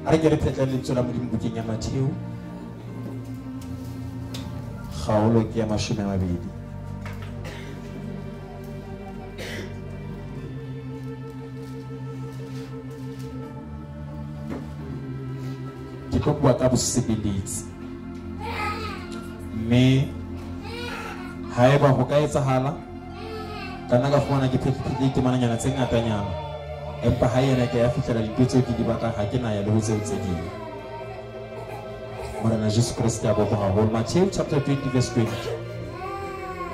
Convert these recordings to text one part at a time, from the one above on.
Are ke re phetlalletso la Modimo bukeng ya Matheo kgaolo ke ya 20. Ke tlo bua ka bosebeletsi mme haeba ho ka etsahala kana ka fumana ke phethile ke mananyana tse ngatanyana empa ha yena ke ya fihlela dipetso ke di batla ha ke na ya le ho tseo tse ding. Morena Jesu Kriste a bopa haholo. Matthew chapter 20 verse 20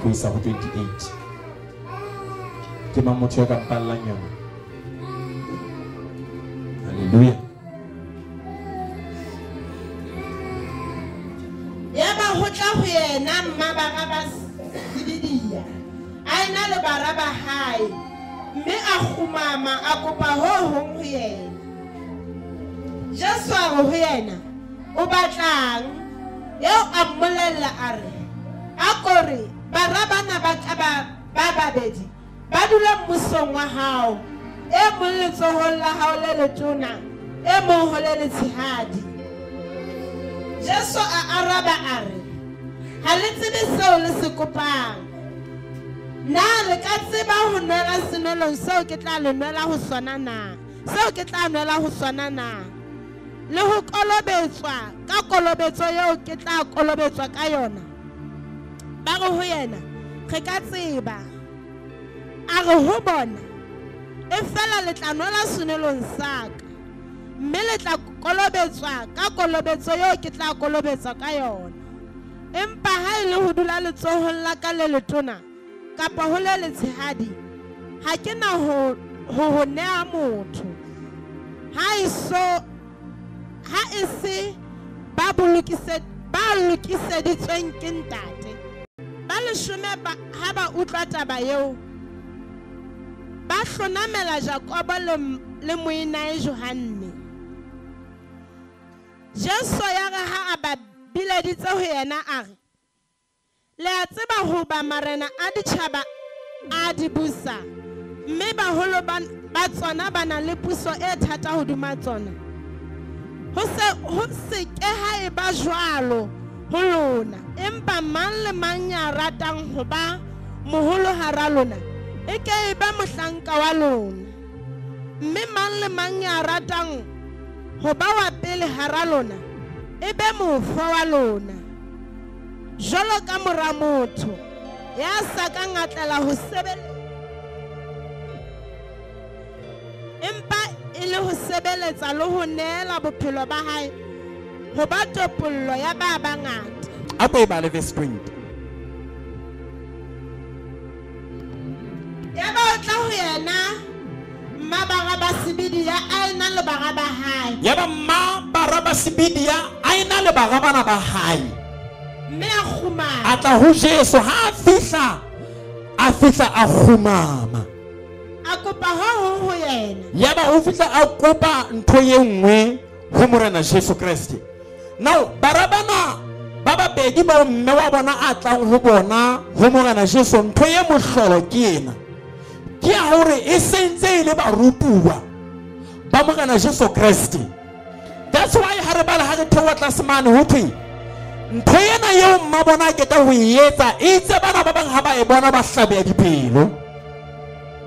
ho isa ho 28. Ke mamotho ka mpallang yona. Hallelujah. Ho yena Baraba Sibidia aina le Baraba hai mme a khumama a kopa ho hong ho yena. Jesu a ho yena o batlang eo a mmolella a re a kore Baraba na ba babedi ba dula mmusong wa hao e mong letsohong la hao le letona e mong ho le letshehadi. Jesu a araba a re ha le tsebe seo le se kopang. Na le ka tseba ho nwela senelong seo ke tla le nwela ho sona na? Seo ke tla nwela ho sona na? Le ho kolobetswa ka kolobetso eo ke tla kolobetswa ka yona. Ba re ho yena re ka tseba. A re ho bona e fela le tla nwela senelong sa ka mme le tla kolobetswa ka kolobetso eo ke tla kolobetswa ka yona. Empa ha ile ho dula letsohong la ka le letona kapa ho le letshehadi ha ke na ho nea motho ha e se ba lokiseditsweng ke ntate. Ba leshome ha ba utlwa taba eo ba hlonamela Jakobo le moinae Johanne. Jesu ya re ha a ba bileditse ho yena a re le a tseba ho ba marena a ditjhaba a di busa mme baholo ba tsona ba na le puso e thata hodima tsona. Ho se ke ha e ba jwalo ho lona empa mang le mang ya ratang ho ba moholo hara lona e ke e ba mohlanka wa lona mme mang le mang ya ratang ho ba wa pele hara lona e be mofa wa lona. Jwalo ka mora motho ya sa ka ngatlela ho empa e le ho sebeletsa le ho neela bophelo ba hae ho ba topollo ya ba bangata. Apa e ba le verse 20. Ya ba o tla ho yena Baraba Sibidia aina le Baraba hai. Ya ba Baraba Sibidia aina le Baraba na ba hai. Me a khumama. A tla ho Jesu ha a fihla a khumama. A kopa ho yena. Ya ba o fihla a kopa ntho ye nngwe ho Morena Jesu Kriste. Now Baraba ba babedi ba mme wa bona a tlang ho bona ho Morena Jesu ntho ye mohlolo ke ena. Ke a hore e sentse ile ba rupuwa ba Morena Jesu Kriste. That's why ha re bala ha re thewa tlase mane ho thwe ntho ena eo mma bona ke ta ho etsa itse bana ba bang ha ba e bona ba hlabe ya dipelo.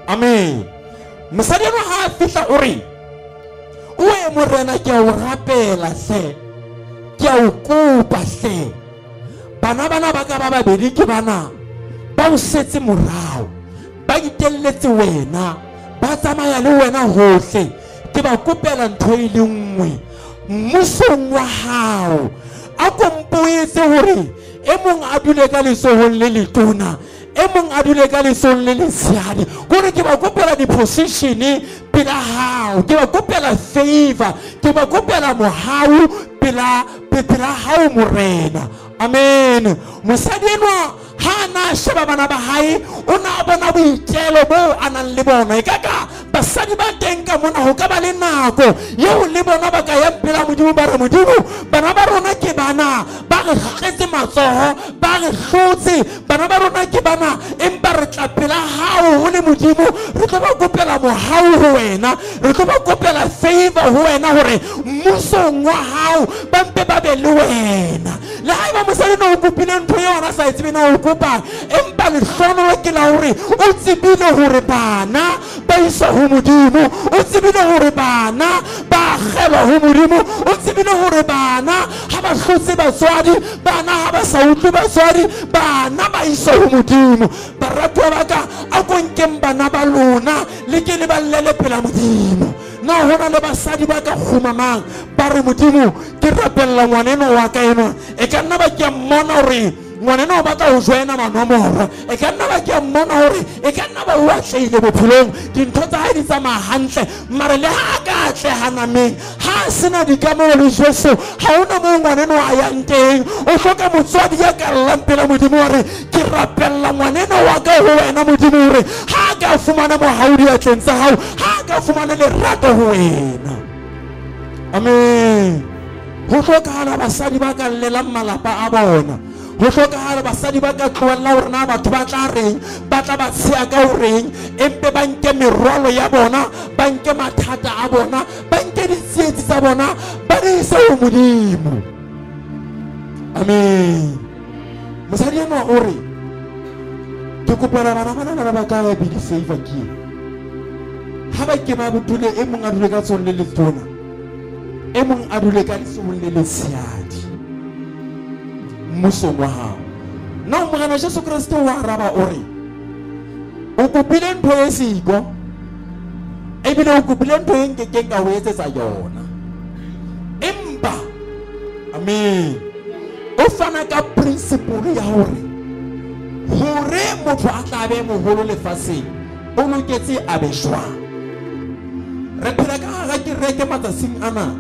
Amen. Mosadi no ha fihla o re o e Morena ke a o rapela se ke a o kopa se bana ba ka ba babedi ke bana ba o setse morao ba ditelletse wena ba tsamaya le wena hohle ke ba kopela ntho e le nngwe mmusong wa hao a kompoetse hore e mong a dule ka letsohong le letona e mong a dule ka letsohong le letshehadi gore ke ba kopela di-position pela hao ke ba kopela favor ke ba kopela mohau pela hao Morena. Amen. Mosadi enwa ha na sheba bana ba hae o na bona boitelo bo a nang le bona ekaka basadi ba teng ka mona ho ka ba le nako yeo le bona ba ka ya pela Modimo ba re Modimo bana ba rona ke bana ba re kgetse matsoho ba re hlotse bana ba rona ke bana empa re tla pela hao ho le Modimo re tlo ba kopela mohau ho wena re tlo ba kopela favor ho wena hore mmusong wa hao ba mpe ba be le wena le haeba mosadi no o kopile ntho e yona sa itsebe na o kopa empa lehlohonolo ke la hore o tsebile hore bana ba iswa ho Modimo o tsebile hore bana ba akgelwa ho Modimo o tsebile hore bana ha ba hlotse batswadi bana ha ba sa utlwe batswadi bana ba iswa ho Modimo baratuwa ba ka a ko nkeng bana ba lona le ke le ba llele pela Modimo na hona le basadi ba ka khumamang ba re Modimo ke rapella ngwaneno wa ka eno e ka nna ba ke mmona hore ngwaneno ba tla ho joina manomoro e ka nna ba ke mmona hore e ka nna ba wa tlile bophelong dintho tsa hae di tsamaya hantle mare le ha ka atlehana meng ha sena dikamano le Jesu ha hona mo ngwaneno a yang teng o hloka motswadi ya ka lampela Modimo hore ke rapella ngwaneno wa ka ho wena Modimo hore ha ka fumana mohaudi a tleng tsa hao ha ka fumana lerato ho wena amen ho hlokahala basadi ba ka llelang malapa a bona ho hlokahala basadi ba ka tlohella hore na batho ba tla reng ba tla ba tsheya ka ho reng empe ba nke merwalo ya bona ba nke mathata a bona ba nke ditsietsi tsa bona ba di ise ho Modimo amen mosadi enwa o re ke kopela bana bana ba ka ba bidi favor ke ha ba ke ba botule e mong a dule ka tsone le letona e mong a dule ka lesong le letshehadi mmusong wa hao na o morena Jesu Kriste wa araba o re o kopile ntho e siko ebile o kopile ntho e nkekeng ka o etsetsa yona empa amen o fana ka principle ya hore motho a tla be moholo lefatsheng o loketse a be jwang re phela ka hara kereke matsatsing ana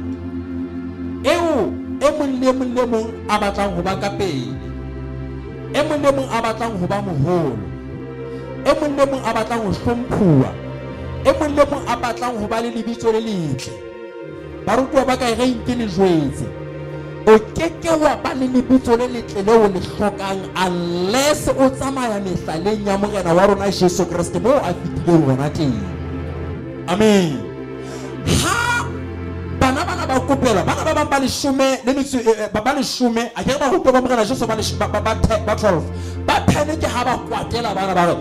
eo e mong le mong a batlang ho ba ka pele e mong le mong a batlang ho ba moholo e mong le mong a batlang ho hlomphuwa e mong le mong a batlang ho ba le lebitso le letle barutwa ba ka re nke le jwetse o keke wa ba le lebitso le letle leo le hlokang unless o tsamaya mehlaleng ya morena wa rona Jesu Kriste moo a fitileng rona teng amen ha bana ba kopela bana ba bang ba leshome le metso ba leshome a ke ba rutwa ba morena Jesu ba 12 ba panic ha ba kwatela bana ba re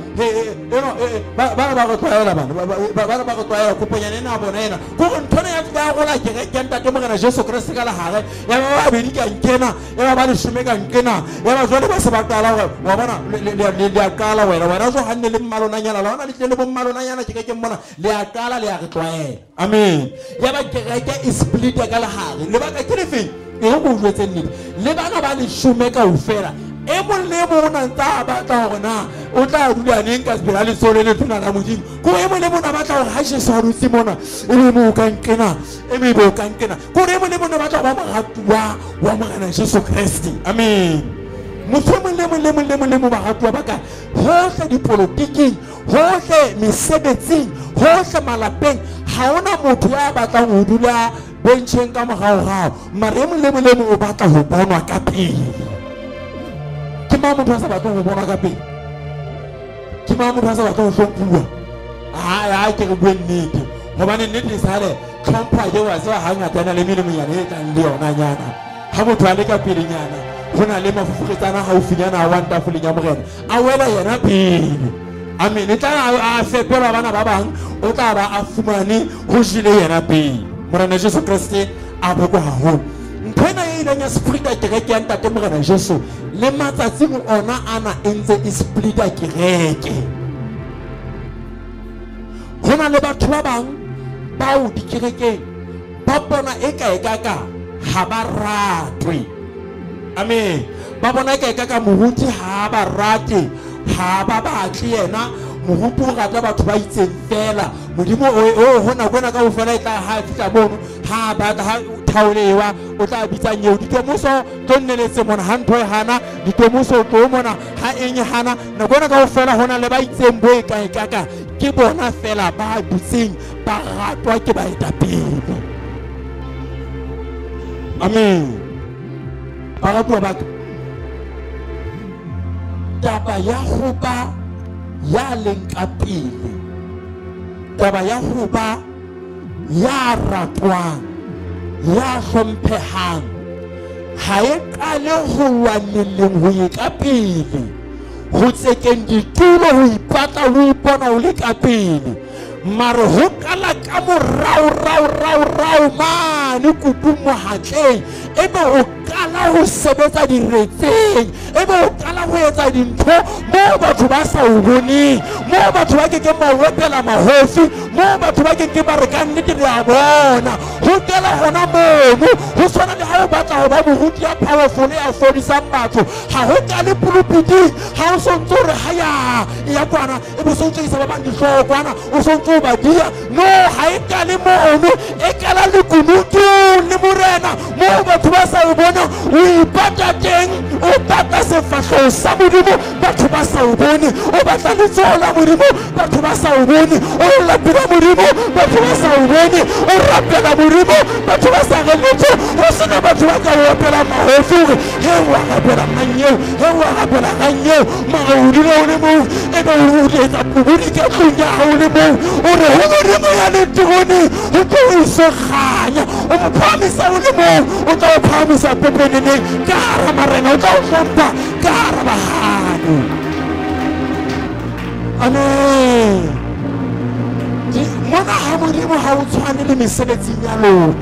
bana ba go tlwaela bana ba go tlwaela koponyane na bona ena go ntone ya tla go la kereke ntate morena Jesu Kriste ka la hare ya ba be di ka nkena ya ba leshome ka nkena ya ba jwale ba se ba qala wa bona le ya qala wena zo hanne le mmalona nyana la ona le mmalona nyana kereke mona le ya qala le ya re tlwaela amen ya ba kereke split ka la hare le ba ka kelefeng e go jwetse nnete le bana ba leshome ka ufela e mong le mona ntsa ba tla hore na o tla dula neng ka sebela le sole le tuna la Modimo ko e mong le mona ba tla hore ha Jesu a rutse mona e le mo ka nkena e me bo ka nkena ko e mong le mona ba tla ba moratuwa wa morena Jesu Kriste amen motho le mo ba ratwa ba ka hohle dipolotiking hohle mesebetsing hohle malapeng ha ona motho ya batlang ho dula bencheng ka morao mare mo le mo o batla ho bonwa ka pele ke ma motho a sa batlang ho bonwa ka pele ke ma motho a sa batlang ho hlomphuwa ha ke re bue nnete hobane nnete sale tlhompha je wa sa hangata na le melemo yana e tlang le yona nyana ha motho a le ka pele nyana hona le mafufuretsana haufinyana a wonderful ya morena a wela yena pele amen e tla a fepela bana ba bang o tla ba a fumane ho jile yena pele morena Jesu Kriste a boko haholo ntwena e ileng ya splita kereke ya ntate morena Jesu le matsatsing ona ana entse e splita kereke hona le batho ba bang bao dikerekeng ba bona e ka ha ba ratwe amen ba bona e ka mohuti ha ba rate ha ba batle yena mohutu o rata batho ba itseng fela Modimo hona kwena ka o fela e tla ha fitla mono ha ba ha thaolewa o tla bitsa nyeo ditomoso tlonneletse mona ha ntho e hana ditomoso tlo mona ha eng hana na kwena ka o fela hona le ba itseng bo e ka ke bona fela ba dutseng ba ratwa ke ba etapele amen ba ratwa ba taba ya ho ba ya leng ka pele taba ya ho ba ya ratwang ya hlomphehang ha e qale ho lwaneleng ho ye ka pele ho tsekeng ditulo ho ipata ho ipona ho le ka pele mare ho kala ka morao mane kutung mohatleng ebe o kala ho sebetsa diretseng ebe o kala ho etsa dintho mo batho ba sa o boneng mo batho ba ke ba wepela mahofi mo batho ba ke ba re ka nnete re a bona ho kala hona mono ho swana le ha o batla ho ba moruti ya powerful ya fodisang batho ha ho ka le pulupiti ha o sontso re haya ya kwana e bo sontso isa ba bang dihlokwana o sontso ba dia no ha e ka le mono e kala le kunutu le morena mo batho ba sa o bona o ipata teng o pata sefahleho sa modimo batho ba sa o bone o batla letsola modimo batho ba sa o bone o lapela modimo batho ba sa o bone o rapela modimo batho ba sa re letho ho sena batho ba ka o rapela mahofi he wa rapela manyeo he wa rapela manyeo maudi le o le mo e ba o letsa bubudi ka tlunya ha o le mo o re ho modimo ya le tone o tlo iso khanya o mo phamisa o le mo o tlo phamisa pepenene ka hara marena o tlo hlompha ka hara bahano amen mona ha modimo ha o tshwane le mesebetsing ya lona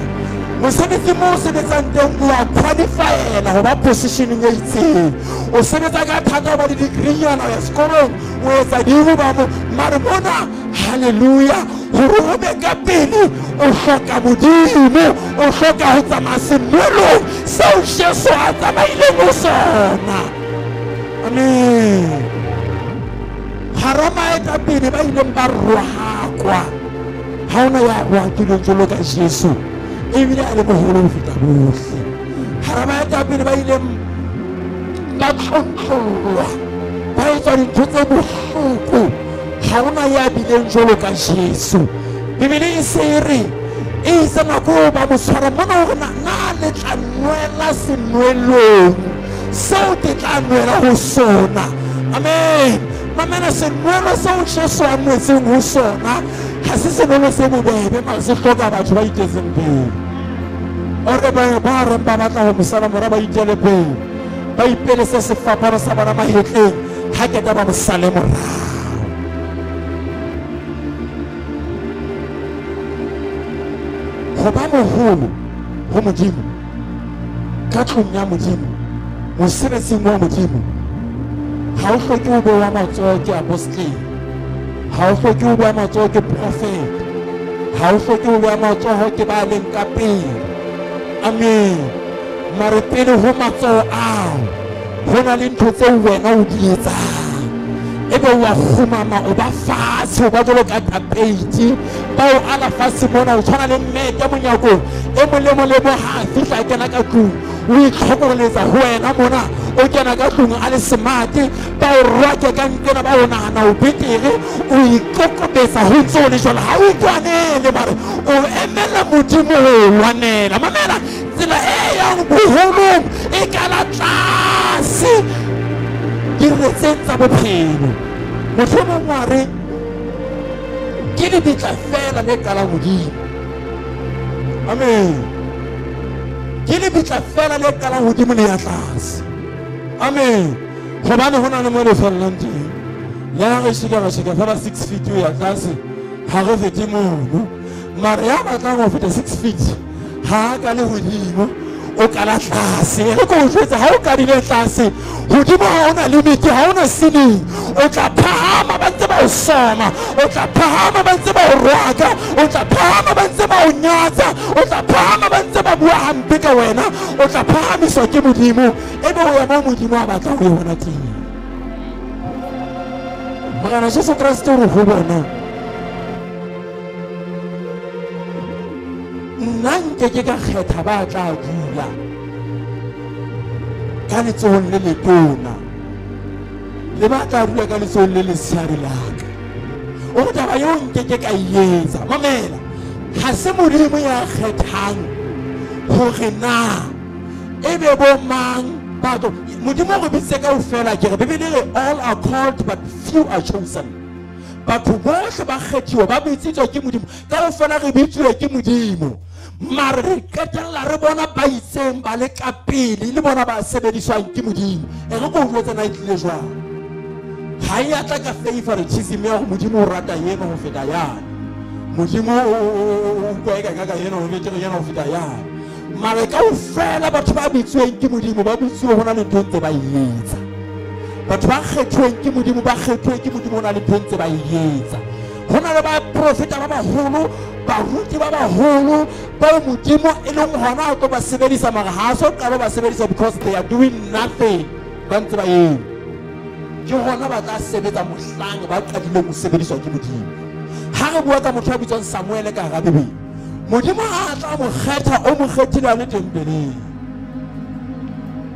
mosebetsi mo o sebetsang teng o a qualifyela ho ba positioning e itseng o sebetsa ka thata ba di-degree-nyana ya sekolong o etsa dimo ba mo mare mona halleluja hore o be ka pele o hloka modimo o hloka ho tsamaya senwelong seo Jesu a tsamaileng ho sona amen harama e ka pele ba ileng ba rohakwa ha ona ya rohakileng jwalo ka Jesu ebile a le moholo ho feta bohle harama e ka pele ba ileng ba tlontlolwa ba etsa dintho tse bohloko ha ona ya bileng jwalo ka Jesu bibele e se re e itse nako ba mo tshwara mona hore na le tla nwela senwelong seo ke tla nwela ho sona amen mamena senwelo seo Jesu a nwetseng ho sona ha se senwelo se bobebe mare se hloka batho ba itetseng pele ore ba reng ba batla ho mosala mora ba itele pele ba ipele se sefapano sa bona mahetleng ha ke ba mosale morao ho ba moholo ho modimo ka tlung ya modimo mosebetsing wa modimo ha o hloke ho bewa matsoho ke apostoli ha o hloke ho bewa matsoho ke prophet ha o hloke ho bewa matsoho ke ba leng ka pele amen mare pele ho matsoho ao ho na le ntho tseo wena o di etsang ebe wa khumama o ba fatshe o ba jwalo ka tapeiti ba o ala fatshe mona o tshwana le mmete monyakong e molemo le mo ha fihla kena ka tlung o itlhokoreletsa ho wena mona o kena ka tlung a le smart ba o rwake ka nkena ba o nahana o betere o ikokobetsa ho ntse o le jwalo ha o itwanele mare o emela modimo ho lwanela mamela tsela e yang boholong e kala tlase diretseng tsa bophelo mohlomong wa re ke lebitla fela le kala modimo amen ke lebitla fela le kala hodimo le ya tlase amen hobane hona le mo le fellang teng ya re shika fela 6 feet ya tlase ha re fete mono mare ya batlang ho feta 6 feet ha ka le hodimo o kala tlase re go jwetsa ha o ka dile tlase hodimo ha ona limit ha ona ceiling o tla phahama ba ntse ba o soma o tla phahama ba ntse ba o rwaka o tla phahama ba ntse ba o nyatsa o tla phahama ba ntse ba bua hampe ka wena o tla phahamiswa ke modimo ebe o ya mo modimo a batla ho yona teng Morena Jesu Kriste re ho bona nna nke ka kgetha ba tla dula ka letsohong le letona le ba tla dula ka letsohong le lesiyari laka o re taba eo nke ka etsa mamela ha se modimo ya kgethang hore na ebe bo mang batho modimo re bitse kaofela ke re bibele re all are called but few are chosen batho bohle ba kgethiwa ba bitsitswa ke modimo kaofela re bitswe ke modimo mare re qetella re bona ba itseng ba le ka pele le bona ba sebediswang ke Modimo e re go utlwetsa na itlile jwang ha ya tla ka favoritism ya Modimo o rata yena ho feta yana Modimo o go eka ka yena ho feta yena ho feta yana mare ka o fela batho ba bitsweng ke Modimo ba bitswe hona le ntse ba yetsa batho ba kgethweng ke Modimo ba kgethwe ke Modimo hona le ntse ba yetsa hona le ba profeta ba baholo baruti ba baholo ba Modimo e leng hona o ba sebedisa mara ha so qala ba sebedisa because they are doing nothing ba ntse ba yeng ke hona ba tla sebetsa mohlang ba qadile mo sebediswa ke Modimo ha re bua ka motho a bitswang Samuel ka ga Bibele Modimo a tla mo kgetha o mo kgethile le tempeleng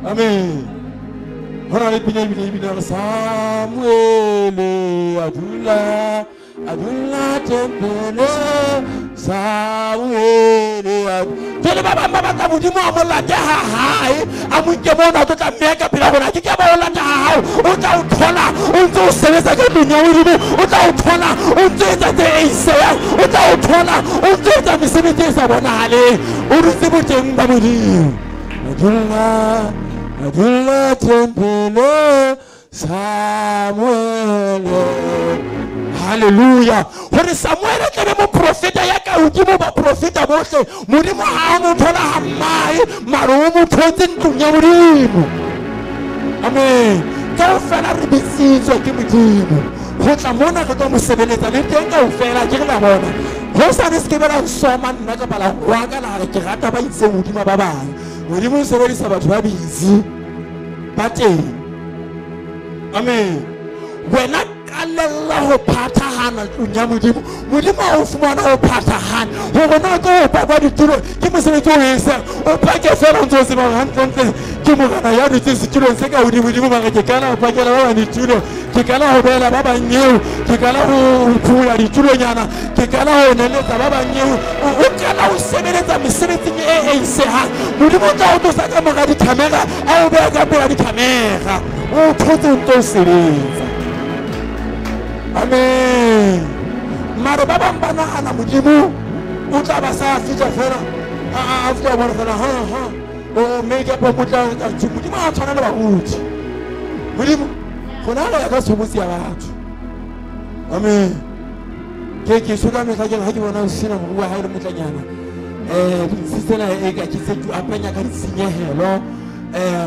amen hona le bina Samuel adula tempele Samuel jole baba ka Modimo a mola ke ha hae a mo ke bona o tla meka pela bona ke ba o lata hao o tla o thola o ntse o sebetsa ka dunya o dimo o tla o thola o ntse tsa tse isea o tla o thola o ntse tsa mesebetsi sa bona hale o rutse boteng ba Modimo adula tempele Samuel Hallelujah. Hore Samuel a tlabe mo profeta ya ka hodimo ba profeta bohle Modimo ha mo thola ha mai maro mo thotse ntlong ya Modimo amen ka fela re bitsitswe ke Modimo ho tla mona re tlo mo sebeletsa le teng ka fela ke re la bona ho sa ne se ke bela soma nna ka bala wa ka la re ke rata ba itse Modimo ba bang Modimo o sebedisa batho ba busy ba teng amen wena Allah ho phathahana tlunya Modimo Modimo o fumana ho phathahana ho bona go ba ditulo ke mosebetsi o esa o phake fela ntse se ba hantle ke mogana ya ditse setulong se ka Modimo ba ke kana ho phakela ba ditulo ke kana ho bela ba banyeo ke kana ho phula ditulo nyana ke kana ho neletsa ba banyeo o kana ho sebeletsa mesebetsi e isehang Modimo tla o tsa ka mogadi camera a o ba ka pela di camera o thotse ntse sebetsa amen mara baba mbana ana Modimo o tla ba sa fitla fela a fitla bona fela ha o make up motla ka Modimo a tshwana le ba uthi Modimo gona ga ka sobotsi ya batho amen ke suka me tla ke ha ke bona o sina mo bua ha ile motlanyana sisena e ka ke se tu apanya ka ditshenyehelo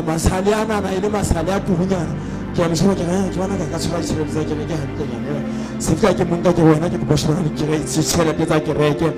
masale ana na ile masale a tuhunyana ke a mshaba ke bona ka tshola tshebetso ke ke hantle nyana se fika ke monka ke wena ke go boshana le ke se tshela tsa ke reke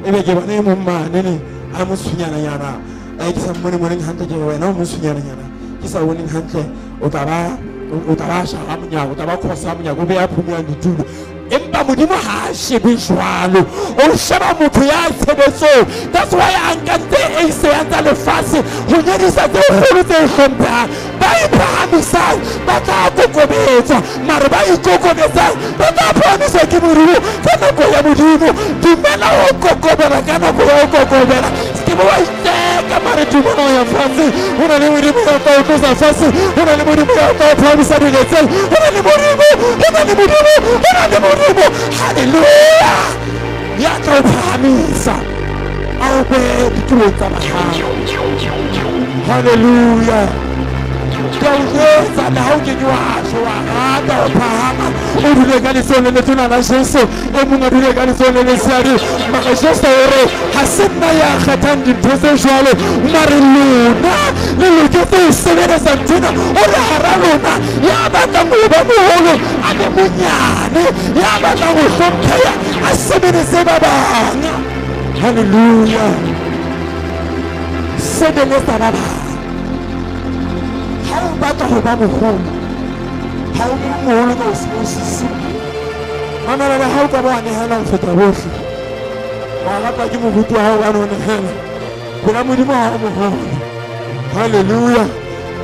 ebe ke bona mo mane ne a mo sunyana yana ke sa mmone hantle ke wena o mo sunyana yana ke sa wone hantle o taba sha ha munya o taba khosa munya go be a phumya ditulo empa Modimo ha shebe jwalo o sheba motho ya tshebetso that's why ankante e se anta le fase ho nyedisa tse kgolo tse hlompha ba iphamisa ba tla kokobetsa mare ba ikokobetsa ba tla phamisa ke Modimo ka nako ya Modimo dumela ho kokobela ka nako ya ho kokobela ke bo wa iteka mare dumela ya fase hona le Modimo ya tla tlosa fase hona le Modimo ya tla phamisa diletse hona le Modimo hallelujah ya tla phamisa au be ditulo tsa mahalo hallelujah na hao ke jwa shwa ga o phama o dule ka lesone le tona la Jesu e mongwe dule ka lesone le seadi maka Jesu ore ha sena ya khathang dintho tse jwalo mare lona le loketse o sebedisa ntena o re hara lona ya batla mo ba moholo a le monyane ya batla go hlompheya a sebedise ba bang hallelujah sebedisa ba bang how batla go ba moholo how moholo ka o sisi mamela le how ka ba ne hela o feta bohle wa rata ke mohutu wa hao ba no ne hela bona Modimo ha o moholo hallelujah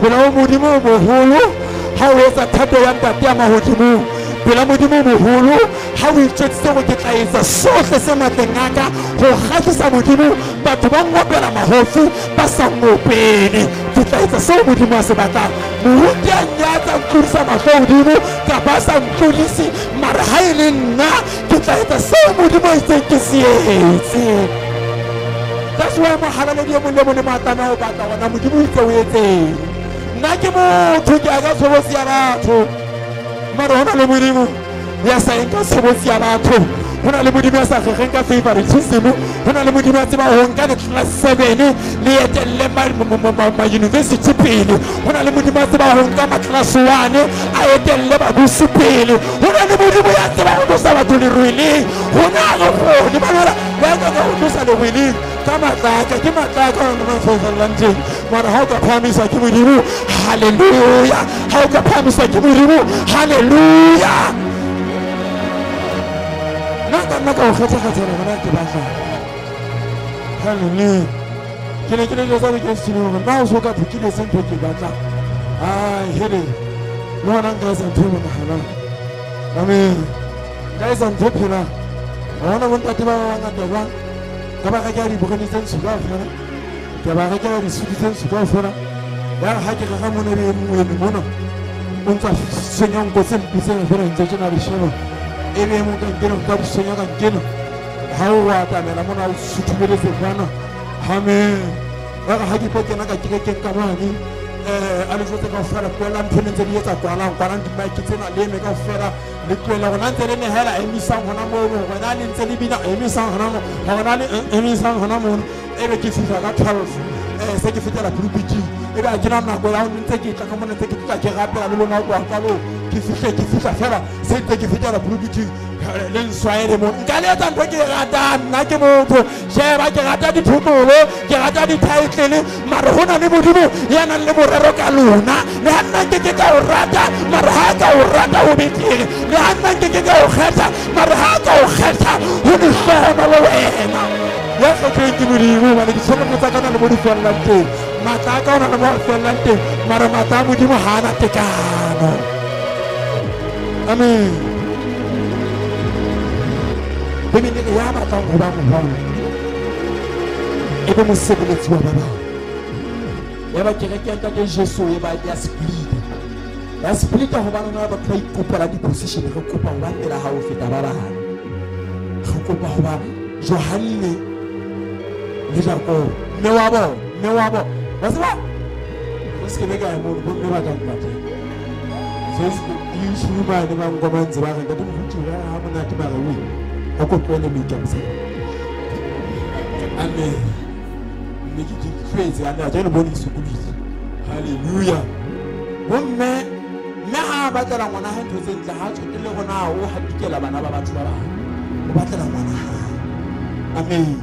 bona Modimo moholo ha o etsa thato ya ntate ya mahodimo pela Modimo moholo ha o itshetse go ke tla etsa sohle se matleng aka go kgatlisa Modimo batho ba ngopela mahofu ba sa ngopene ke tla etsa seo Modimo a se batlang mohuti a nyatsa ntlodisa mahlo Modimo ka ba sa ntlodisi mara ha e le nna ke tla etsa seo Modimo a itseng ke se etse that's why mahalale di mo le mo le matana o batla ona modimo itse o etseng nna ke motho ke aga tshobotsi ya batho mara hona le modimo ya sa enka tshobotsi ya batho hona le modimo ya sa gege ka favoritism hona le modimo ya tseba ho nka le class 7 le etelle ma university pele hona le modimo ya tseba ho nka ma class 1 a etelle ba busi pele hona le modimo ya tseba ho sa batho le rwele hona go di bana ba ka ho sa le rwele ka matlaka ke matlaka no fofelante mara ha ka phamisa ke modimo hallelujah ha ka phamisa ke modimo hallelujah naka o kgetha le bona ke batla hallelujah ke le le sa ke sino ba o so ka phikile sentho ke batla hele mona nka sa ntho mo hana amen guys on top here ona mo ntati ba nga doba ka ba ka di bogani tsen su ba fela ke ba ka di su tsen su ba fela ya ha ke ga mo ne mo mona o ntsa senyang go se mpise le fela ntse tsena le shema ebe mo ka ngeno ka senya ka ngeno ha o wa ta mena mona o suthubele se bana amen ba ga ke pokena ka ke ka bani a le tse ka fara ko la mpone ntse di etsa kwana di ba ke tsena le me ka fara le tloela gona ntse le ne hela emisang gona mo gona le ntse le bina emisang gona mo gona le emisang gona mo ebe ke fisa ka 12 se ke fetela pulpiti ebe a kena nako ya ntse ke tla ka mona ntse ke tla ke rapela le lona kwa ka lo ke fisa fela se ntse ke fetela pulpiti le nswaele mo nka le tsa ntho ke rata nna ke motho sheba ke rata dithutolo ke rata di-title mara hona le modimo ya nang le morero ka lona le ha nna ke ka o rata mara ha ka o rata o betere le ha nna ke ka o kgetha mara ha ka o kgetha ho di fela le wena ya kgetho ke modimo ba le ditshebetso tsa kana le mo di fellang teng matla ka ona le mo fellang teng mara matla modimo ha ana tekano amen bemi ne ya batla go ba mo bona ebe mo sebeletsi wa baba ya ba kere ke ntate Jesu e ba ya split go ba nna ba tla ikopela di position go kopa go ba tela ha o feta ba bana go kopa go ba Johanne le Jacob me wa bo ba se ba se ke ga mo go me ba ka mpate Facebook YouTube ba ne ba ngoma ntse ba ga ntate mo futhi ha mo na ti ba re oko pele mikamse amen miki crazy and I don't believe so good hallelujah bomme me ha ba tla ngwana ha ntho tse ntla ha tshotse le gona o hadikela bana ba batho ba bang o ba tla ngwana amen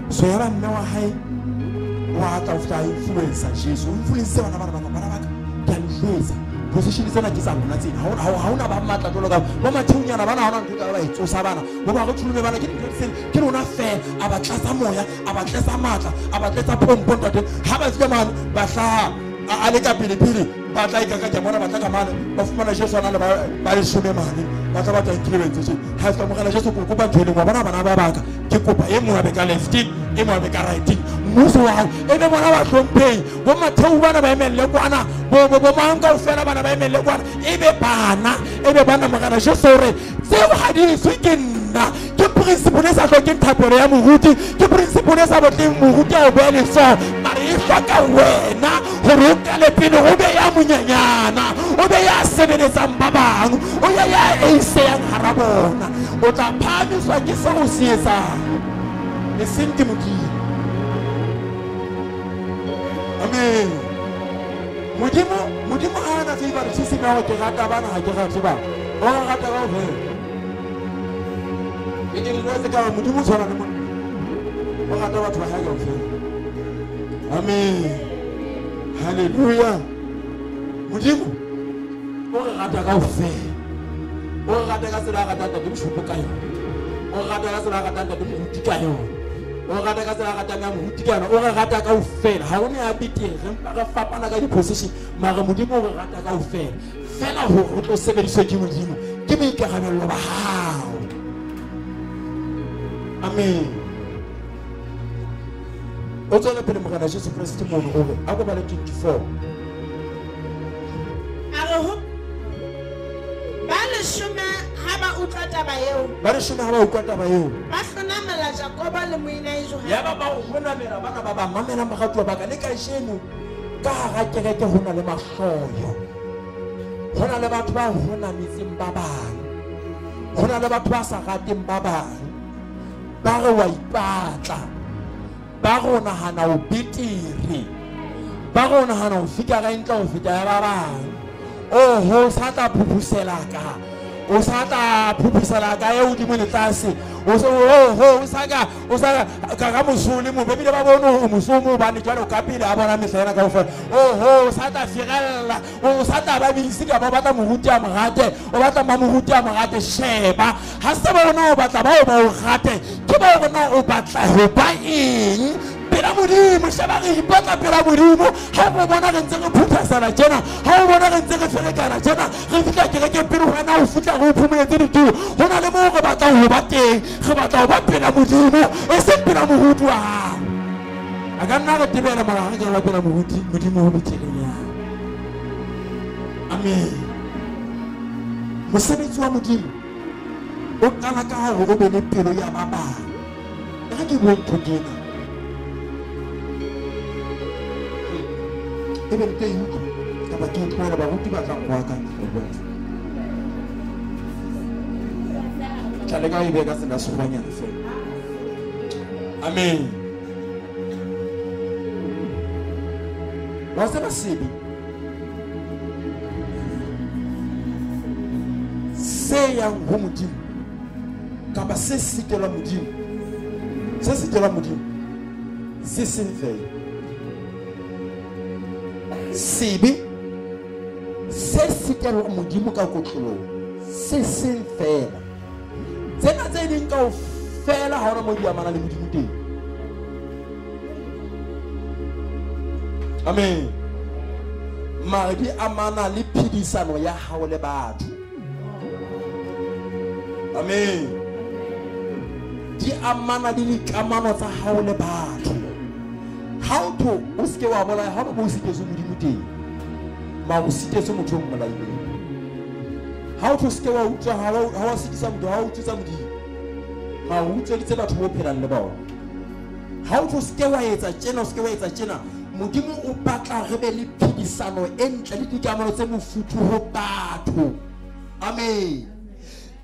so ya mme wa hai wa ta ufa influencer Jesus influencer bana ba ka influencer position tsena ke sa bona tsena ha ona ba matla tlo ka ba mathunyana bana hona ntho ka ba itsosa bana ba ba go tshulume bana ke rona fe a ba tlasa moya a ba tlasa matla a ba tlasa pompo ntate ha ba tsema man ba hla a le ka pele ba tla ika ka bona ba tla ka mana ba fumana Jesu ana le ba le shome mane ba tla ba tla increment tse ha tla mo kana Jesu ko ba thele mo bana ba baka ke kopa e mo be ka left e mo be ka right muso wa e be bona ba hlomphe bo matheu bana ba emelle kwana bo manga o fela bana ba emelle kwana e be bana mo kana Jesu re se go hadile se ke nna ke principle ne sa tlokeng thapelo ya moruti ke principle ne sa botleng moruti a o be le so mare e faka wena gore o ka le pele go be ya monyanyana o be ya sebeletsang ba bang o ya iseyang hara bona o tla phamiswa ke se o se etsang le senti modimo amen modimo a na favor se se ka go ke rata bana ha ke rata ba o rata ba o e ke le tse ka modimo tshwana le monna o rata batho ba ha ga o amen hallelujah modimo o rata ka o o rata ka tsela ga tata di mshupo ka yo o rata ka tsela ga tata di mhuti ka yo o rata ka tsela ga tata mhuti ka yo o rata ka o fela ha o ne a bitere empa ga fapana ka di position mara modimo o rata ka o fela ho o tlo sebediswa ke modimo ke boikarabello ba hao amen o tsona pele mo kana Jesu Kristo mo o re a go ba le 24 aro ba le shoma ha ba utlwa taba eo ba re shome ha ba utlwa taba eo ba hlonamela Jakobo le moina Israel. ya ba hona mera bana ba ba mamela magatwa ba ka le ka sheno ka hara kereke hona le mahloyo hona le batho ba hona metseng ba bang hona le batho ba sa rateng ba bang ba re wa ipatla ba rona hana o betiri ba rona hana o fika ga ntla o fita ya ba bang o ho sa ta phupusela ka o sa ta phupusela ka e o di mo le tlase o sa ka mosole mo bebile ba bona o mosomo ba ne jalo ka pele a bona mehlena ka ofela o sa ta firella o sa ta ba bisi ka ba batla moruti a mogate o batla ba moruti a mogate sheba ha se ba bona o batla ba o gate ke ba bona o batla ho ba eng pela modimo sheba re ipatla pela modimo ha o bona re ntse re phuthasana tjena ha o bona re ntse re ferekana tjena re fitla kereke pele wena o fitla go phumuletse ditu ho na le mo re batla ho ba teng re batla ho ba pela modimo e se pela mohutu wa hao a ka nna re tebela mara re ka ba pela modimo ho beteleng ya amen mosebetsi wa modimo o qala ka hore o be le pelo ya ba bang re ke bua ntho tjena ebe re teng ka ba ke tloela ba ruti ba tla go aka tla le ka ibe ka sena sogwanyana fela amen ba se ba sebi se yang ho modimo kapa se sitela modimo se se fela sibi se sitela modimo ka kotlolo se se fela tsena tse ding ka o fela ha ona mo di amana le modimo teng amen mara di amana le phidisano ya hao le batho amen di amana le dikamano tsa hao le batho how to o se ke wa bola ha o se ke se modimo teng ma o se ke se motho mo molaile how to se ke wa utlwa ha wa se tsa motho ha o tsa modimo ma o utlwa ditse batho bo phelang le bona how to se ke wa etsa tjena modimo o batla re be le phidisano e ntle le dikamano tse mofuthu ho batho amen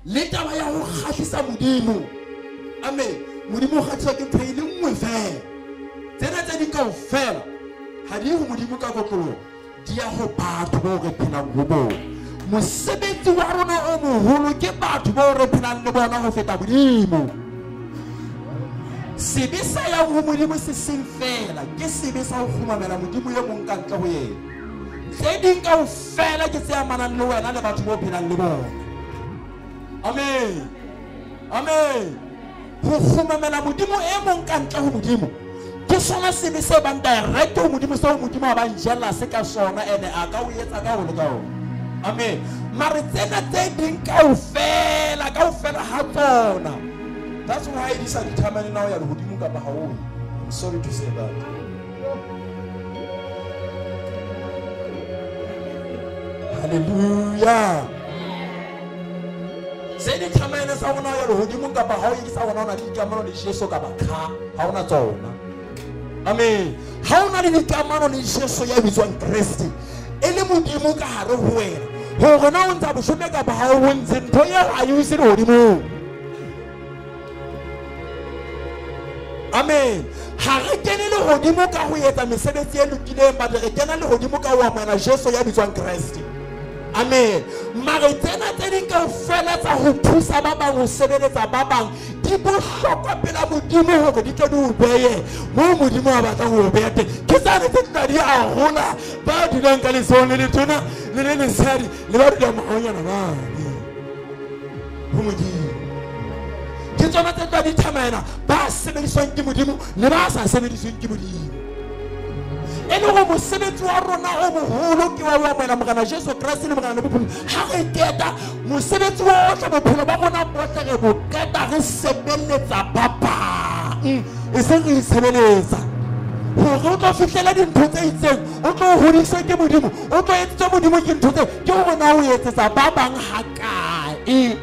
le taba ya ho khahlisa modimo amen modimo o khahlisa ke ntho e le nngwe fela tsena tse di ka o fela ha di ho modimo ka kotlolo di ya ho batho bo re phelang ho bona mosebetsi wa rona o moholo ke batho bo re phelang le bona ho feta modimo sebe sa ya ho modimo se seng fela ke sebe sa ho khumamela modimo ye mong ka ntle ho yena tse ding ka o fela ke tse amanang le wena le batho bo phelang le bona amen ho khumamela modimo e mong ka ntle ho modimo ke sona sebe se bang direct ho modimo se ho modimo a bang jela se ka sona ene a ka o etsa ka ho le ka ho amen mare tsena tse ding ka o fela ha tsona. That's why it is determined now. I'm sorry to say that. Hallelujah. Say the time is how now you're holding up how you saw on a camera on the so how not all. Amen. How not in the camera on the so you is one Christy. Elimuka had a way. Who announced that we should make up how wins and prayer are using Odimu. Amen. Harekeni le hodimo ka ho etsa mesebetsi e lokileng ba re kena le hodimo ka ho amana Jesu ya bitswang Kriste. Amen. Mare tsena tse ding ka fela tsa ho thusa ba bang ho sebeletsa ba bang di bohlokwa pela modimo hore di tle di o beye mo modimo a batla ho beya teng. Ke tsane tse tla di a hola ba di nang ka le sone le tona le le sari le ba di mahonyana ba. Ho modimo ke tsona tse tla di thamela ba sebediswang ke modimo le ba sa sebediswang ke modimo. Ene go mosebetsi wa rona o moholo ke wa amela mogana Jesu Kriste le mogana le bophelo ha re keta mosebetsi wa otla bophelo ba rona botle re bo keta re sebeletsa ba bang e se re sebeletsa hore o tlo fihlela dintho tse itseng o tlo hodiswa ke modimo o tlo etsa modimo ke ntho tse ke hore na o etsetsa ba bang ha kae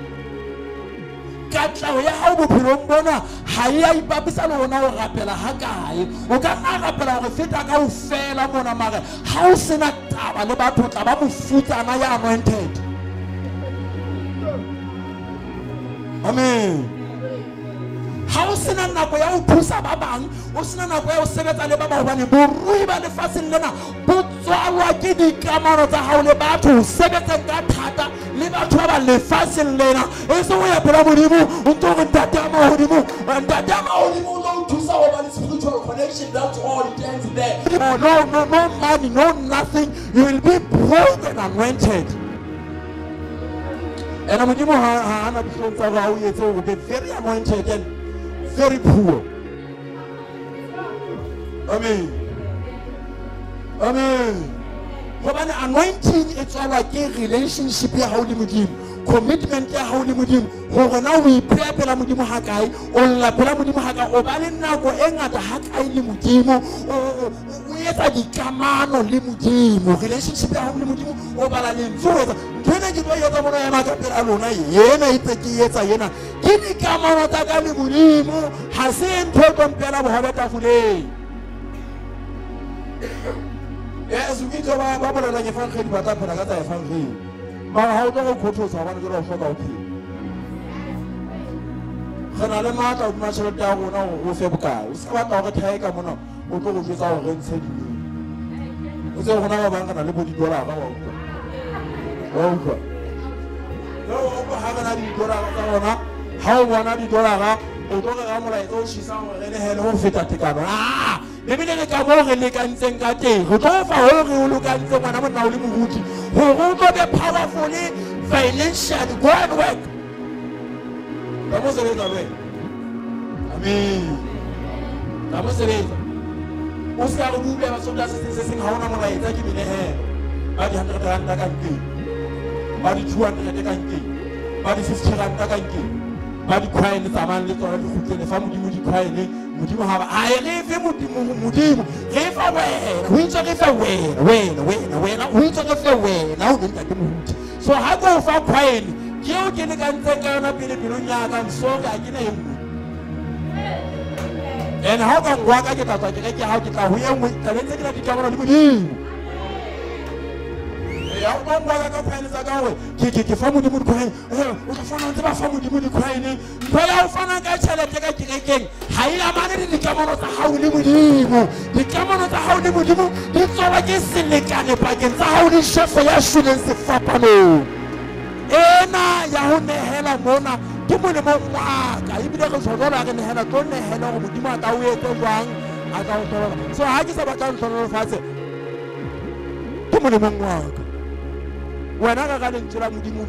katlaho ya hao bophelong bona ha ya ipapisa le ona o rapela ha kae o ka nna rapela hore feta kaofela mona mare ha o sena taba le batho tla ba mofutsana ya anointed. Amen. Ha o sena nako ya ho thusa ba bang o sena nako ya ho sebetsa le ba bang hobane borui ba lefatsheng lena bo tswalwa ke dikamano tsa hao le batho ho sebetsa ka thata le batho ba lefatsheng lena e se o ya phela modimo o ntse o ntate a mahodimo o lo thusa hobane spiritual connection, that's all it ends there. No money, no nothing, you will be broke and anointed. And I'm going to be very anointed and very poor. Amen. Amen. When anointing, it's all like a relationship ya Holy Mudim, commitment ya Holy Mudim. When now we pray pela Mudim hakai, on la pela Mudim hakai, obale na go enga ta hakai li Mudim, we eta di kamano li Mudim, relationship ya Holy Mudim, obala li mfuweza. Kena jitwa yota mwana ya makapela luna, yena iteki yeta yena. Kini kamano taka li Mudim, hasen tokom pela muhabeta fule. Yes, we get our Bible like a funky, but I'm going to funky. But how do I go to someone to show out here? When I am out of natural down with a car, it's what I take a mono, who go with our rent said me. Was there one hour and a little bit dollar? No, haven't dollar. How $100? Although she sounded in a head of it at the camera. Maybe they come over and they can sing that day. Who go for all who look at someone I'm now living with you. Who go the powerfully financial God work. That was the way. Amen. That was the way. Oscar who never so does sing how I'm like that in the hair. By the 100 rand that can give. By the 200 that can give. By the 50 rand that can give. By the crying the Taman little the family crying. Mudimu have I live mudimu give away we took it away we took it away now so I go for crying you can take on a Pilipinunya and so I can and how come walk I get out I get out of here with the camera with you. How come walk I find is a go Kiki family would cry with a family would cry but I found a guy again. I managed to come on how we live. The camera of how they would do. It's all against the Canapagans. How the chef for your students the Fapano. Ena Yahone Hela Mona. Give me the Mawaka. I be the Soda and Hela Tone Hela Mudima away to wrong. I don't. So I just about to say. Give me the Mawaka. When I got into Mudimu.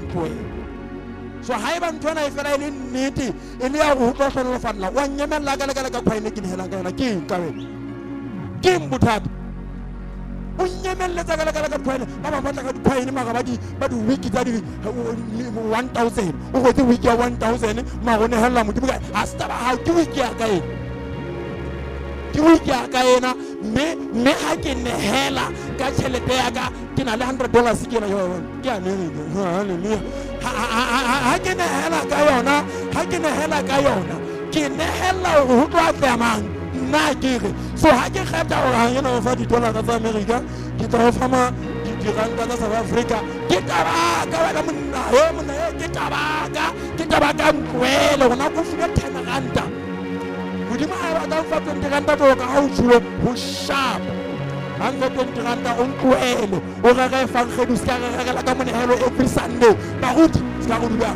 So I want to know if I need it. In the hour of the family, one Yemen like a pine in Helena, King, Kim Butat. One Yemen like a pine, Mamma Pine, Magabadi, but wicked 1,000, over the week 1,000, Mauna Hela, Asta, how do we get again? Do we get Guyana? Me hakin hela, Gachele Beaga, $100 again. Hakin hela Guyana, Hakin hela Guyana, Kin hela who brought them on. So I can have our $40 of America, get off from the South Africa, get Tabaga, when I go for 10 randa. We didn't have a fucking randa to house who sharp. I'm not going to randa on Quail, or I found Helu every Sunday. Bahut, Scaruda.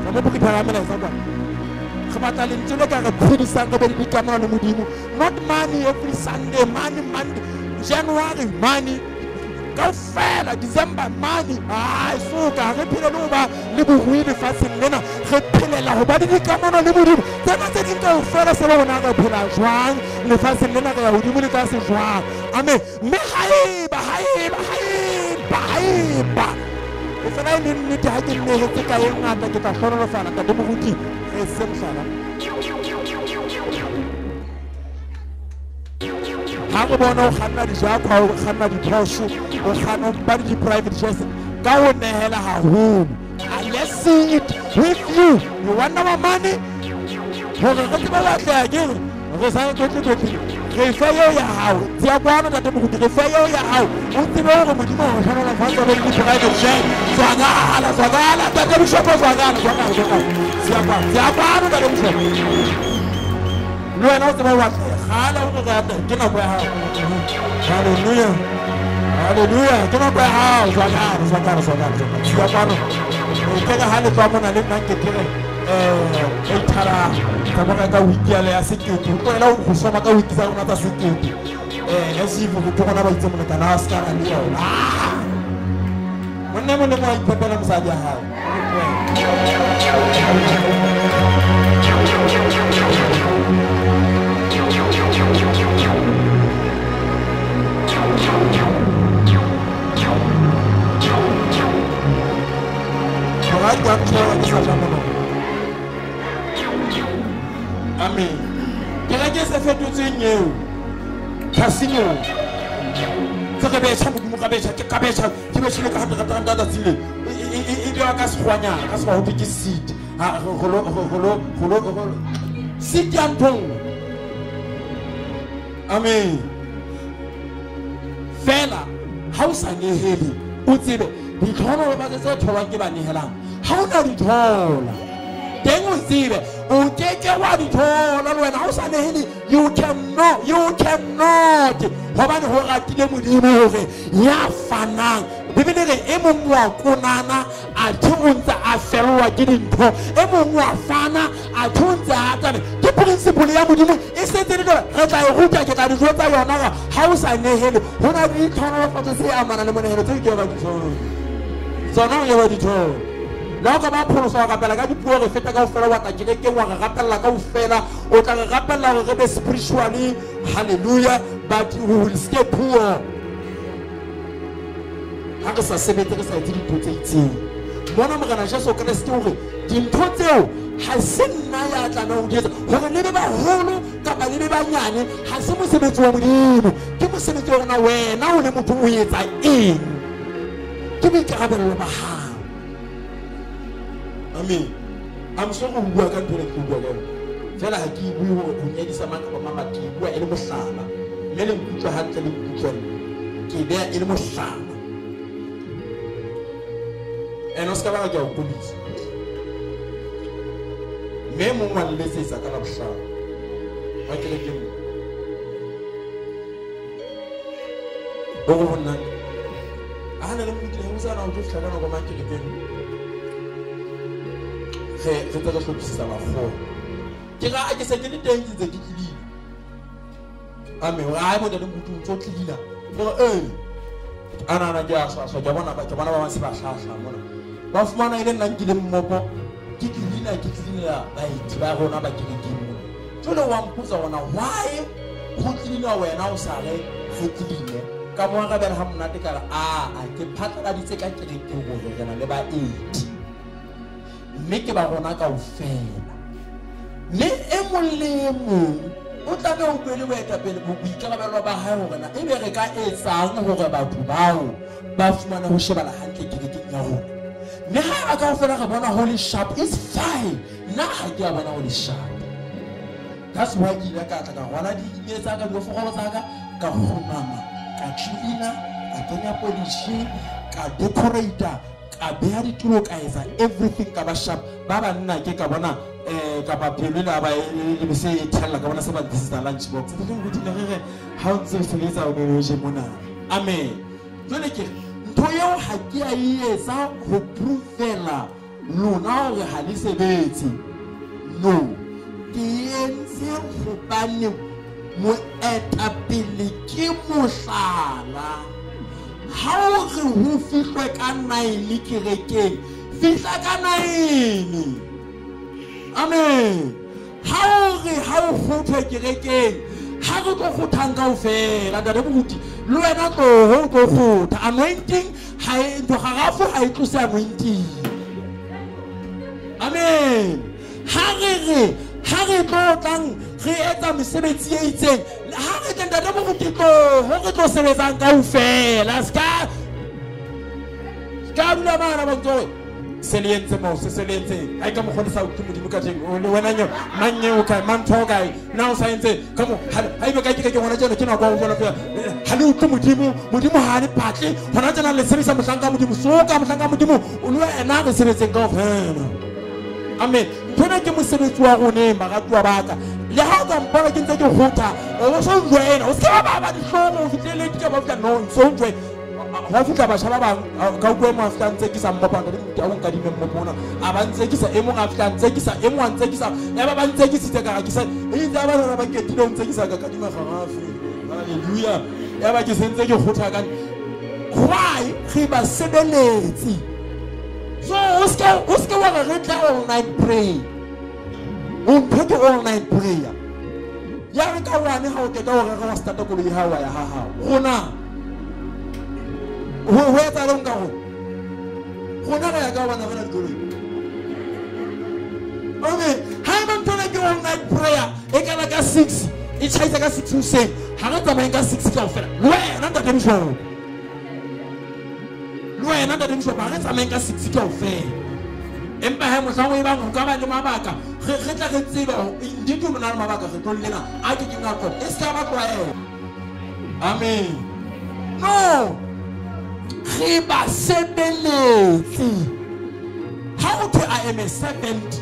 From a book parameter. Not money every Sunday, money, January, money, go fair, December, money. I saw that repeat over, little weedy fasting dinner, repeat, but if come on a little, then I think go further, so another pillar, Juan, the fasting dinner, would you really pass it, Juan? I mean, if I didn't need to have to take a young man to get a photo of an academic. How about no Hannah the job, how Hannah the Porsche, or Hannah Buddy private chest? Go in the hell of home. let's see it with you. You want our money? Refayo ya hao, tia bwana tatamu refayo ya hao. Utibo ko mudimo sana la fanta be ni private jet. Swagala tatamu shopo swagala. Tia bwana tatamu shopo. No na utibo wa hala uko gata kina kwa hao. Hallelujah. Hallelujah. Kina kwa hao swagala. Tia bwana. Ukega hali kwa mona le manke kile. Etara kama ka wiki ale asikuti ko ela ukusoma ka wiki za unata sikuti esivu kutokana na baitse mona kana askara ndio mwana mwana kwa ipepela msaja hayo Amen. Kila kese fait tout signer. Casino. Kabesha mukabesha kabesha kibeshile ka handa zile. Ibe akasifanya akasiba upiki seed. Holo. Seed yampong. Amen. Fela house angeheli utsibe dithono ba tse thola ke ba nehelang. Ha ona dithola. Tengo zibe ukeke wa dithola wena ha o sa nehele you cannot hobane ho ratile modimo hore ya fanang bibele re e mong wa konana a thuntsa a felwa ke dintho e mong wa fana a thuntsa a tsane ke principle ya modimo e setse re tla e ruta ke ka di jotsa yona ha o sa nehele hona di thola fa tse amana le monehelo tse ke ba dithola tsona ye ba dithola. Loka ba pholosa ka pela ka dipuo re feta ka ofela wa takile ke wa rapella ka ofela o tla re rapella re be spiritually hallelujah but we will stay poor ha re sa sebetse re sa itse dipotse itseng bona mogana Jesu Kriste hore dintho tseo ha se nna ya tla na o ditsa hore le ba holo kapa le ba nyane ha se mosebetsi wa modimo ke mosebetsi wa rona wena o le motho o etsa eng ke boikarabelo ba ha. Amen. I'm so going to work and do it together. Tell her, we will need some mama tea, where it was Sana. Let him put your hand to the key there in the Sana. And Oscar Raja police. Memo one listens a kind of Sana. I can give you. Overnight. I had a little bit of a just kind of a man again. Je te retrouve ça va fort. Tu vas à cette idée de qui ah mais vraiment de nous tout qui là pour eux ana ja ça jamana ba si ba ça mona ba fumana ile na ngile mmopo ki na ba itiba rona ba ki to le wa mpuza wana why go tlilina wena o sare go tlile ka mo ga bere ha mona te kala a ke phatla ditse ka kereke go rena le ba 8 Make ba rona ka ofela le e molemo o tla be o pele o eta pele bo boikarabelo ba hae hore na ebe re ka etsang hore batho bao ba fumana ho shebala hantle kerekeng ya rona le ha ba ka ofela re bona holy sharp is fine na ha ke bona holy sharp that's why ke ka tla ka rona di etsa ka difogolo tsaka ka mama ka cleaner ka kenya polish ka decorator a bear the two guys everything ka ba sharp ba ba nna ke ka bona ka ba phelela ba le se ithala ka bona se ba this is the lunch box ke go dile re ha o ntse se letsa o le je mona amen jone ke ntho yo ha ke a yesa go provela lona o ha le sebetse no ke entse go bane mo etapele ke mohlala how who fihla ka 9 kerekeng fihla ka 9 amen how go thwe kerekeng ha go go thanga o fela da re buti le wena go go anointing ha e ntho ga gafu ha e tlosa anointing amen ha re tlang re etsa mesebetsi e itseng ha re tenda da bo tiko ho re tlo sebetsang ka ofela ska bula bana ba tlo selienze mo se selienze ai ka mo kgonisa o modimo ka teng o le wena nyo manye o ka man thoga na o saentse ka mo ai be ka ke gona jana ke na go bona fa ha le utlo modimo ha le patle hona tsena le sebisa mohlanka modimo so ka mohlanka modimo o le ena re sebetseng ka ofela amen bona ke mosebetsi wa rone magatwa baka le ha o ka mpona ke ntse ke khotha o so njwena o se ba di hlomo o fitlele ke ba fitla no so njwe ha fitla ba shaba bang ka utlwe mo afta ntse ke sa mmopana le motho a o nka di mmopona a ba ntse ke sa e mong afta ntse ke sa e mong ntse ke sa ya ba ntse ke sitse ka ke sa e ntse ba rona ba ke tilo ntse ke sa ka di magarafi haleluya ya ba ke sentse ke khotha ka why re ba sebeletsi so uske wa re tla all night pray un peke all night prayer ya re ka wane ha o ke ka o re ga start ko le hawa ya ha rona ho etsa long ka rona ga ya ka wana ga dikolo okay ha ba ntona ke all night prayer e kana ka 6 e chaisa ka 6 useng ha re tsamaya ka 6 ka ofela wena ntate msholo wena ntate msholo ba re tsamaya ka 6 ka ofela empa ha motsango e bang o ka ba le mabaka re tla re tseba di ke mona le mabaka re tlollena a ke ke ngako e ska ba tlwaela amen no re ba sebeletsi how to I am a servant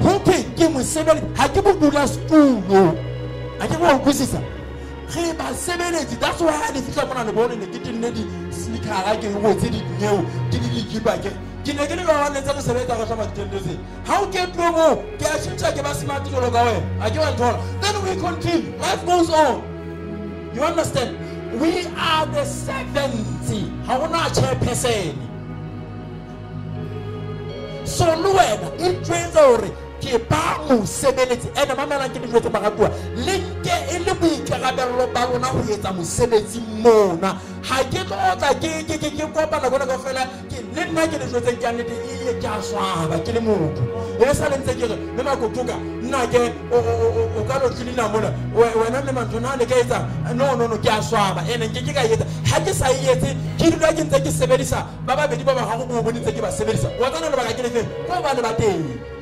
ho ke mo sebeletsi ha ke bodula school a ke go kwisisa re ba sebeletsi that's why I fitla mona le bone ne ke tinne di sneaker ke go tse di nyeo ke di kipa ke ne ke le ba wana tsa sebetsa go hlama ditendetse how ke tlomo ke a tshintsa ke ba smart jolo ka we a ke wa thola then we continue life goes on you understand we are the 70 how na chairperson so luena it trains ore ke ba mo sebeletsi ena mamela ke ditlo tsa bagatua lenke e le boikarabello ba rona ho etsa mosebetsi mona ha ke tlotla ke kopana gona ka fela ke le nna ke ditlo tsa ke nnete e ke a swaba ke le motho e sa le ntse ke re le makotuka nna ke o ka lo tlilina mona wena le mantona le ka etsa no ke a swaba ene ke ka etsa ha ke sa etse ke dilo ke ntse ke sebedisa ba bedi ba ga go bone ntse ke ba sebedisa wa tsana le ba ka ke le fe ko ba le ba teng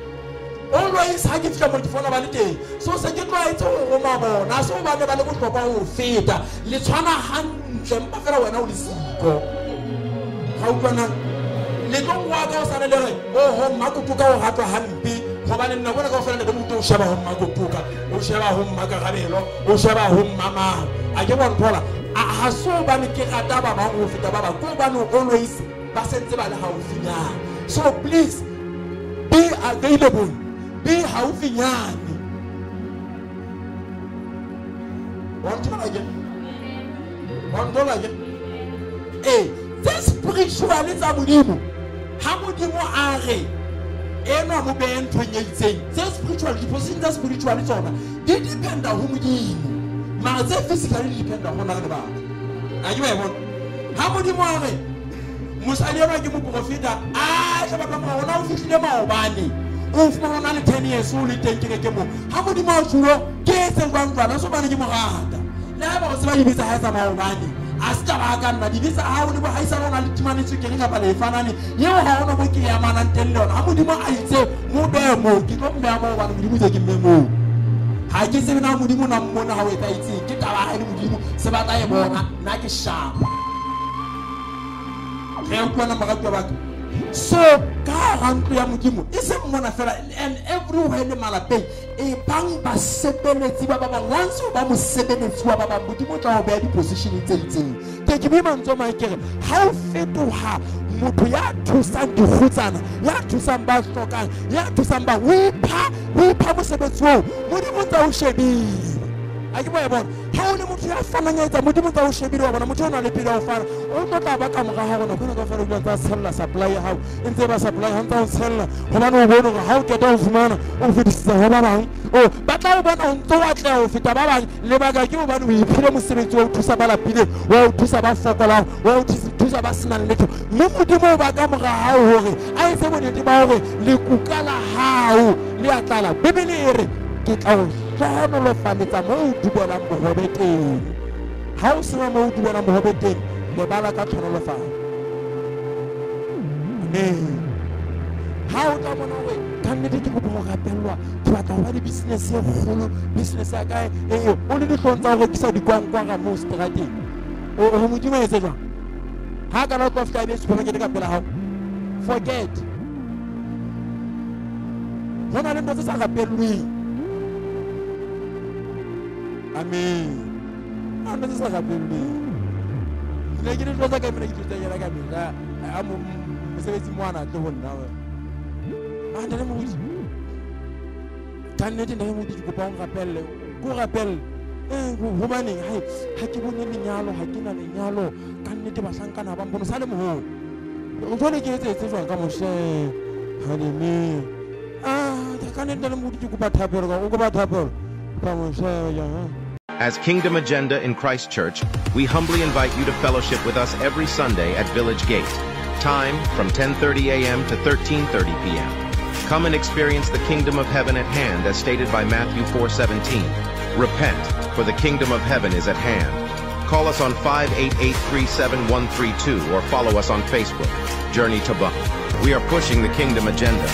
always ha ke fika mo ke fona ba le teng so se ke tloa itse go mabona so ba le go tlhopa go feta le tshwana hantle mpa fela wena o le siko ha utlwana le tlo wa ka o sana le re ho makutuka o hatwa hampi go ba le nna bona ka fela le mo to sheba ho makutuka o sheba ho makarabelo o sheba ho mama a ke bona thola a so ba ne ke rata ba ba go feta ba ba go ba no always ba sentse ba le haufinyana so please be available be haufinyane one dollar again this spiritual is a modimo ha modimo a re eno mo be ntho nyeitseng this spiritual deposit the spiritual tsona di dependa ho modimo ma tse physically dependa ho na le ba a ke ba bona ha modimo a re mosadi ba ke mo profita a tla ba mo ona o fihlile maobane o fumana le 10 years o le teng ke mo ha modimo a tsulo ke se ngwangwana so bana ke mo rata le ba go se ba dibitsa ha tsa maobane a se ba ka nna dibitsa ha o le bo haisa rona le timanetse ke nga ba le fanane ye o ha ona mo ke ya mana ntelle ona ha modimo a itse mo be mo ke tlo mbe mo ba modimo tse ke mmemo ha ke se bana modimo na mmona ha o eta itse ke taba ha le modimo se ba ta e bona na ke sharp re a kwa na magatwa ba so ka rantlo ya modimo e se mmona fela and everywhere le malapeng e bang ba sebeletsi ba ba once ba mo sebeletsi wa ba modimo tla o be di position tse itseng ke be mantso ma kere ha o fetoha motho ya thusang dikhutsana ya thusang ba hlokang ya thusang ba o pha mosebetsi o modimo tsa o shebile a ke ba bona ha o le motho ya fanang etsa modimo tsa o shebile wa bona motho ona le pele o fana o tla ba ka moga ha bona bona ka fara o tla sella supply ya hao ntse ba supply ha ntse o sella hobane o bona ha o keta o fumana o fetisa ho ba bang o ba tla o bona o ntse wa tla o feta ba bang le ba ka ke hobane o iphile mosebetsi wa o thusa ba lapile wa o thusa ba fokola wa o thusa ba senang letho mme modimo ba ka moga ha hore a etse bonnete ba hore le kukala hao le a tlala bebele e re ke tla o shano lo fanetsa mo o dubelang bohobe teng ha o sena mo o dubelang bohobe teng le bala ka tshwanelo fa amen ha o tla bona we ka nnete ke kopa go gapelwa ke batla go ba le business e kgolo business ya kae o le ditlhong tsa go rekisa dikwangkwanga mo strateng o modimo etse jwang ha kana o tla fitla be supermarket ka pela hao forget hona le ntho tse sa gapelweng amen ntho tse sa gapelweng le ke ditlo tsa ka mena ke ditlo tsa ka mena a mo mosebetsi mwana tle ho nna a ndale mo botse ka nnete ndale mo botse kopa go gapelle go gapelle go baneng ha ke bone lenyalo ha ke na lenyalo ka nnete ba sankana ba mbono sa le moholo o jole ke etse jwang ka moshe haleluya ka nnete ndale mo botse kopa thapelo ka kopa thapelo ka moshe ya. As Kingdom Agenda in Christ Church, we humbly invite you to fellowship with us every Sunday at Village Gate. Time from 10:30 a.m. to 13:30 p.m. Come and experience the kingdom of heaven at hand as stated by Matthew 4:17. Repent, for the kingdom of heaven is at hand. Call us on 588-37132 or follow us on Facebook. Journey to Buck. We are pushing the Kingdom Agenda.